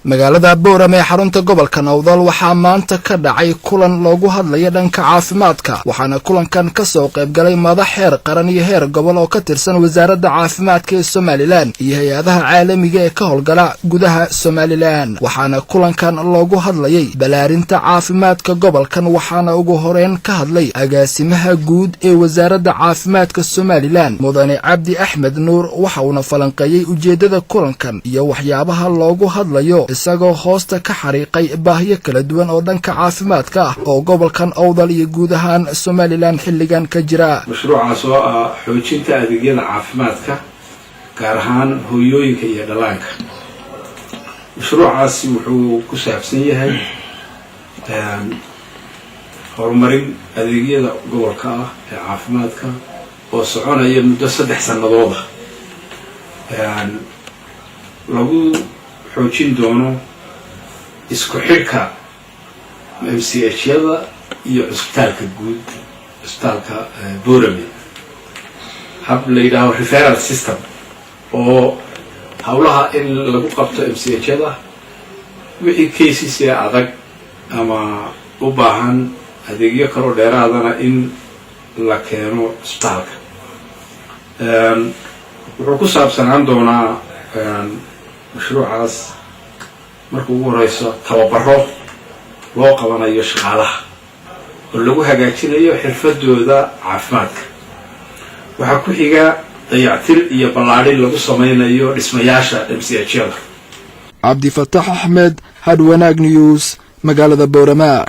magaalada Boorame ee xarunta gobolka Nowdal waxaa maanta ka dhacay kulan loogu hadlayo dhanka caafimaadka waxaana kulankan ka soo qayb galay madax heer qaran iyo heer gobol oo ka tirsan wasaaradda caafimaadka ee Soomaaliland iyo hay'adaha caalamiga ee ka howlgala gudaha Soomaaliland waxaana kulankan loogu hadlayay balaarinta caafimaadka gobolkan waxaana ugu horeyn ka hadlay agaasimaha guud ee wasaaradda caafimaadka Soomaaliland Mudane Cabdi Axmed Nuur waxa uu falanqeeyay ujeedada kulankan iyo waxyaabaha loogu hadlayo isagoo hoosta ka xariiqay baahiyo kala duwan oo dhanka caafimaadka ah oo gobolkan Awdal iyo guud ahaan Soomaaliland xilligan ka jira mashruucaas oo ah xoojinta adeegyada caafimaadka gaar ahaan hooyooyinka iyo dhallaanka mashruucaasi wuxuu ku saabsan yahay horumarin adeegyada gobolka ah ee caafimaadka oo soconaya muddo 3 sanadood lagu xoojin doono isku xidhka MCH-yada iyo isbitaalka guud isbitaalka Boorame hab la yiraahdo referral system oo hawlaha in lagu qabto MCH-yada wixii cases adag ama u baahan adeegyo kale oo dheeraadana in la keeno isbitaalka wuxuu ku saabsanaan doonaa mashruucaas markuu ugu horeyso tababaro loo qabanayo shaqaalaha oo lagu hagaajinayo xirfadooda caafimaadka waxa ku xiga dayactir iyo ballaarin lagu sameynayo dhismayaasha MCH-yada Cabdi Fattax Ahmed Hadwanaag News magaalada Boorama.